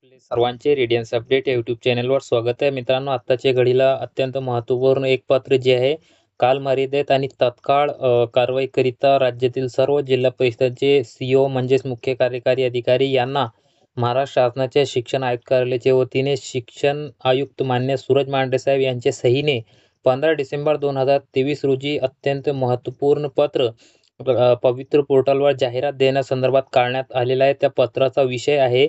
आपले सर्वांचे Radiance update या यूट्यूब चॅनलवर स्वागत आहे. मित्रांनो, आत्ताच्या घडीला अत्यंत महत्त्वपूर्ण एक पत्र जे आहे, कालमर्यादित आणि तत्काळ कारवाईकरिता राज्यातील सर्व जिल्हा परिषदांचे सीओ म्हणजेच मुख्य कार्यकारी अधिकारी यांना महाराष्ट्र शासनाच्या शिक्षण आयुक्त कार्यालयाच्या वतीने शिक्षण आयुक्त मान्य सूरज मांढरे साहेब यांच्या सहीने 15 डिसेंबर 2023 रोजी अत्यंत महत्त्वपूर्ण पत्र पवित्र पोर्टलवर जाहिरात देण्यासंदर्भात काढण्यात आलेला आहे. त्या पत्राचा विषय आहे,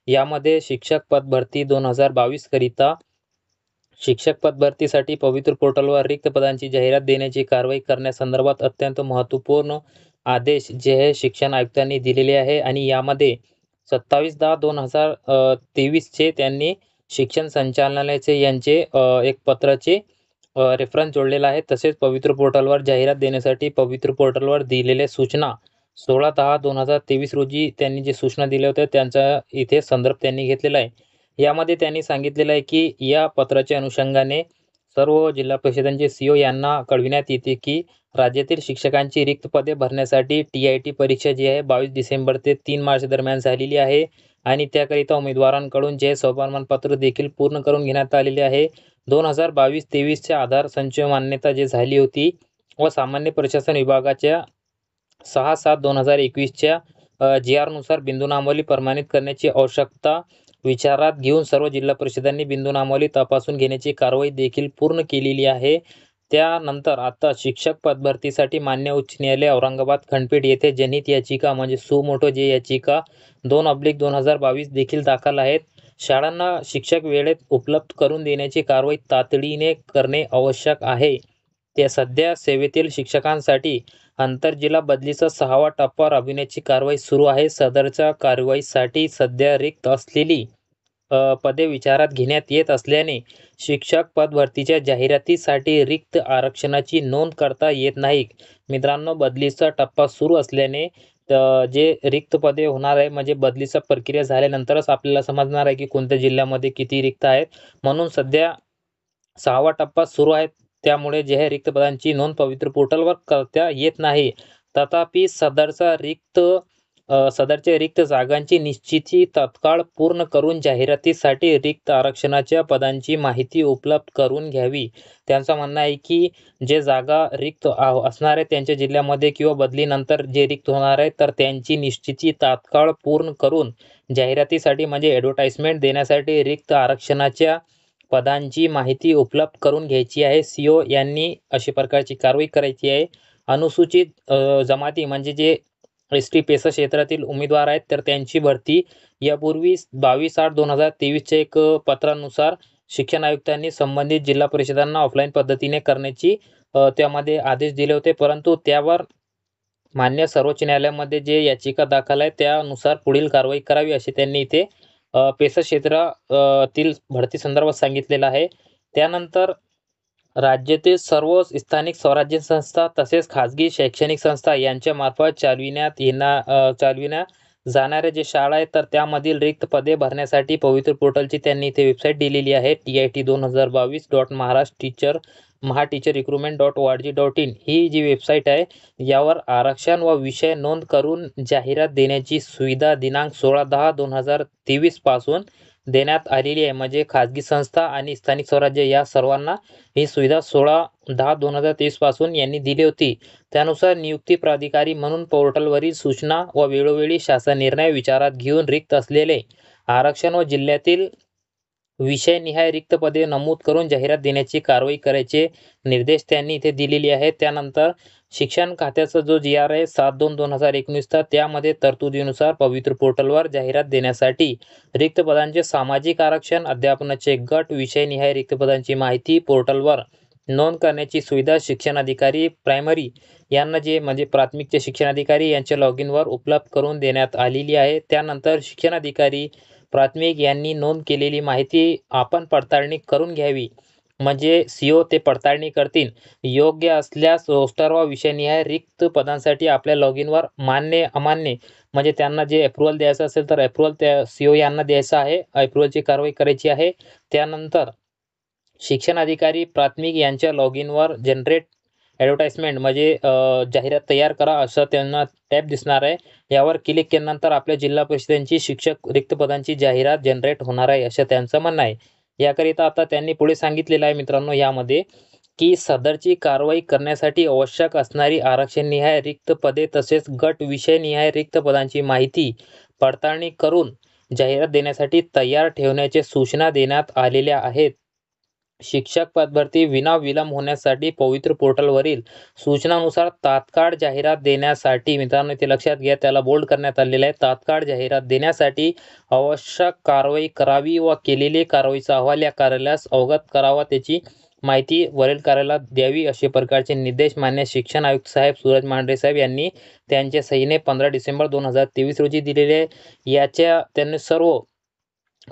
यामध्ये शिक्षक पद भरती 2022 करिता शिक्षक पद भरतीसाठी पवित्र पोर्टलवर रिक्त पदांची जाहिरात देण्याची कारवाई करण्यासंदर्भात अत्यंत महत्त्वपूर्ण आदेश जे आहे शिक्षण आयुक्तांनी दिलेले आहे आणि यामध्ये 27/10/2023 चे त्यांनी शिक्षण संचालनालयाचे यांचे एक पत्राचे रेफरन्स जोडलेला आहे. तसेच पवित्र पोर्टलवर जाहिरात देण्यासाठी पवित्र पोर्टलवर दिलेल्या सूचना 16/10/2023 रोजी त्यांनी जे सूचना दिल्या होत्या त्यांचा इथे संदर्भ त्यांनी घेतलेला आहे. यामध्ये त्यांनी सांगितलेलं आहे की या पत्राच्या अनुषंगाने सर्व जिल्हा परिषदांचे सीओ यांना कळविण्यात येते की राज्यातील शिक्षकांची रिक्त पदे भरण्यासाठी TIT परीक्षा जी आहे 22 डिसेंबर ते 3 मार्च दरम्यान झालेली आहे आणि त्याकरिता उमेदवारांकडून जे स्वप्रमाणपत्र देखील पूर्ण करून घेण्यात आलेले आहे. 2022-23 च्या आधार संच मान्यता जी झाली होती व सामान्य प्रशासन विभागाच्या 6/7/2021 च्या GR नुसार बिंदूनामावली प्रमाणित करण्याची आवश्यकता विचारात घेऊन सर्व जिल्हा परिषदांनी बिंदूनामावली तपासून घेण्याची कारवाई देखील पूर्ण केलेली आहे. त्यानंतर आता शिक्षक पदभरतीसाठी मान्य उच्च न्यायालय औरंगाबाद खंडपीठ येथे जनहित याचिका म्हणजे सुमोटो जे याचिका 2/2022 देखील दाखल आहेत. शाळांना शिक्षक वेळेत उपलब्ध करून देण्याची कारवाई तातडीने करणे आवश्यक आहे. त्या सध्या सेवेतील शिक्षकांसाठी आंतरजिल्हा बदलीचा 6वा टप्पा राबविण्याची कारवाई सुरू आहे. सदरच्या कारवाईसाठी सध्या रिक्त असलेली पदे विचारात घेण्यात येत असल्याने शिक्षक पद भरतीच्या जाहिरातीसाठी रिक्त आरक्षणाची नोंद करता येत नाही. मित्रांनो, बदलीचा टप्पा सुरू असल्याने जे रिक्त पदे होणार आहे म्हणजे बदलीचा प्रक्रिया झाल्यानंतरच आपल्याला समजणार आहे की कोणत्या जिल्ह्यामध्ये किती रिक्त आहेत. म्हणून सध्या 6वा टप्पा सुरू आहे. त्यामुळे जे आहे रिक्त पदांची नोंद पवित्र पोर्टलवर करता येत नाही. तथापि सदरच्या रिक्त जागांची निश्चिती तत्काळ पूर्ण करून जाहिरातीसाठी रिक्त आरक्षणाच्या पदांची माहिती उपलब्ध करून घ्यावी. त्यांचं म्हणणं आहे की जे जागा रिक्त असणार आहे त्यांच्या जिल्ह्यामध्ये किंवा बदलीनंतर जे रिक्त होणार आहे तर त्यांची निश्चिती तात्काळ पूर्ण करून जाहिरातीसाठी म्हणजे ॲडव्हर्टाइजमेंट देण्यासाठी रिक्त आरक्षणाच्या पदांची माहिती उपलब्ध करून घ्यायची आहे. सीओ यांनी अशा प्रकारची कारवाई करायची आहे. अनुसूचित जमाती म्हणजे जे ST पेसा क्षेत्रातील उमेदवार आहेत तर त्यांची भरती यापूर्वी 22/8/2023 च्या एक पत्रानुसार शिक्षण आयुक्तांनी संबंधित जिल्हा परिषदांना ऑफलाईन पद्धतीने करण्याची त्यामध्ये आदेश दिले होते. परंतु त्यावर मान्य सर्वोच्च न्यायालयामध्ये जे याचिका दाखल आहे त्यानुसार पुढील कारवाई करावी असे त्यांनी इथे पेसा क्षेत्रातील भरती संदर्भात सांगितलेलं आहे. त्यानंतर राज्यातील सर्व स्थानिक स्वराज्य संस्था तसेच खाजगी शैक्षणिक संस्था यांच्यामार्फत चालविण्या जाणाऱ्या जे शाळा आहेत तर त्यामधील रिक्त पदे भरण्यासाठी पवित्र पोर्टलची त्यांनी इथे वेबसाईट दिलेली आहे. TIT2022.mahateacherrecruitment.org.in ही जी वेबसाईट आहे यावर आरक्षण व विषय नोंद करून जाहिरात देण्याची सुविधा दिनांक 16/10/2023 पासून देण्यात आलेली आहे. म्हणजे खाजगी संस्था आणि स्थानिक स्वराज्य या सर्वांना ही सुविधा 16/10/2023 पासून यांनी दिली होती. त्यानुसार नियुक्ती प्राधिकारी म्हणून पोर्टलवरील सूचना व वेळोवेळी शासन निर्णय विचारात घेऊन रिक्त असलेले आरक्षण व जिल्ह्यातील विषयनिहाय रिक्त पदे नमूद करून जाहिरात देण्याची कारवाई करायचे निर्देश त्यांनी इथे दिलेले आहेत. त्यानंतर शिक्षण खात्याचा जो GR आहे 7/2/2019 चा त्यामध्ये तरतुदीनुसार पवित्र पोर्टलवर जाहिरात देण्यासाठी रिक्त पदांचे सामाजिक आरक्षण, अध्यापनाचे गट, विषयनिहाय रिक्त पदांची माहिती पोर्टलवर नोंद करण्याची सुविधा शिक्षण अधिकारी प्रायमरी यांना जे म्हणजे प्राथमिकचे शिक्षण अधिकारी यांच्या लॉगिनवर उपलब्ध करून देण्यात आलेली आहे. त्यानंतर शिक्षण अधिकारी प्राथमिक यांनी नोंद केलेली माहिती आपण पडताळणी करून घ्यावी. म्हणजे सीओ ते पडताळणी करतील. योग्य असल्यास रोस्टर व विषयनिहाय रिक्त पदांसाठी आपल्या लॉगिनवर मान्य अमान्य म्हणजे त्यांना जे अप्रुव्हल द्यायचं असेल तर अप्रुव्हल त्या सीओ यांना द्यायचं आहे. अप्रुव्हलची कारवाई करायची आहे. त्यानंतर शिक्षण अधिकारी प्राथमिक यांच्या लॉगिनवर जनरेट ॲडव्हर्टाइजमेंट म्हणजे जाहिरात तयार करा असं त्यांना टॅब दिसणार आहे. यावर क्लिक केल्यानंतर आपल्या जिल्हा परिषदेची शिक्षक रिक्त पदांची जाहिरात जनरेट होणार आहे असं त्यांचं म्हणणं आहे. याकरिता आता त्यांनी पुढे सांगितलेलं आहे मित्रांनो यामध्ये की सदरची कारवाई करण्यासाठी आवश्यक असणारी आरक्षणनिहाय रिक्त पदे तसेच गट विषयनिहाय रिक्त पदांची माहिती पडताळणी करून जाहिरात देण्यासाठी तयार ठेवण्याच्या सूचना देण्यात आलेल्या आहेत. शिक्षक पदभरती विनाविलंब होण्यासाठी पवित्र पोर्टलवरील सूचनानुसार तात्काळ जाहिरात देण्यासाठी मित्रांनो ते लक्षात घ्या, त्याला बोल्ड करण्यात आलेलं आहे. तात्काळ जाहिरात देण्यासाठी आवश्यक कारवाई करावी व केलेली कारवाईचा अहवाल या कार्यालयास अवगत करावा, त्याची माहिती वरील कार्यालयाला द्यावी असे प्रकारचे निर्देश मान्य शिक्षण आयुक्त साहेब सूरज मांढरे साहेब यांनी त्यांच्या सहीने 15 डिसेंबर 2023 रोजी दिलेले आहे. याच्या त्यांनी सर्व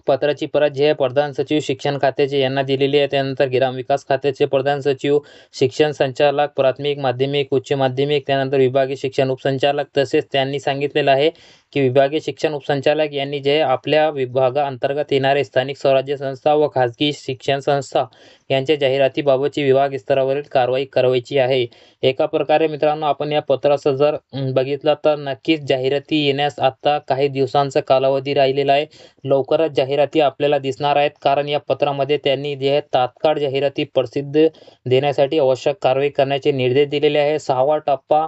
पत्राची प्रत जे आहे प्रधान सचिव शिक्षण खात्याचे यांना दिलेली आहे. त्यानंतर ग्रामविकास खात्याचे प्रधान सचिव, शिक्षण संचालक, प्राथमिक, माध्यमिक, उच्च माध्यमिक, त्यानंतर विभागीय शिक्षण उपसंचालक, तसेच त्यांनी सांगितलेलं आहे की विभागीय शिक्षण उपसंचालक यांनी जे आपल्या विभागाअंतर्गत येणारे स्थानिक स्वराज्य संस्था व खाजगी शिक्षण संस्था यांच्या जाहिरातीबाबतची विभाग स्तरावरील कारवाई करायची आहे. एका प्रकारे मित्रांनो आपण या पत्राचं जर बघितलं तर नक्कीच जाहिराती येण्यास आता काही दिवसांचा कालावधी राहिलेला आहे. लवकरच जाहिराती आपल्याला दिसणार आहेत, कारण या पत्रामध्ये त्यांनी जे आहे तात्काळ जाहिराती प्रसिद्ध देण्यासाठी आवश्यक कारवाई करण्याचे निर्देश दिलेले आहे. 6वा टप्पा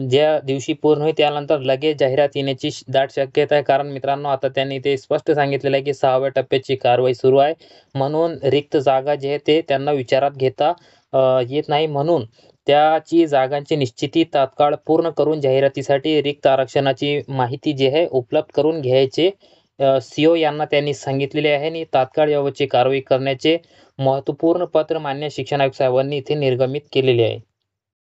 ज्या दिवशी पूर्ण होईल त्यानंतर लगेच जाहिरात येण्याची दाट शक्यता आहे, कारण मित्रांनो आता त्यांनी ते स्पष्ट सांगितलेलं आहे की 6व्या टप्प्याची कारवाई सुरू आहे. म्हणून रिक्त जागा जे आहे ते त्यांना विचारात घेता येत नाही, म्हणून त्याची जागांची निश्चिती तात्काळ पूर्ण करून जाहिरातीसाठी रिक्त आरक्षणाची माहिती जी आहे उपलब्ध करून घ्यायचे CO यांना त्यांनी सांगितलेले आहे आणि तात्काळ याबाबतची कारवाई करण्याचे महत्त्वपूर्ण पत्र मान्य शिक्षण आयुक्त साहेबांनी इथे निर्गमित केलेले आहे.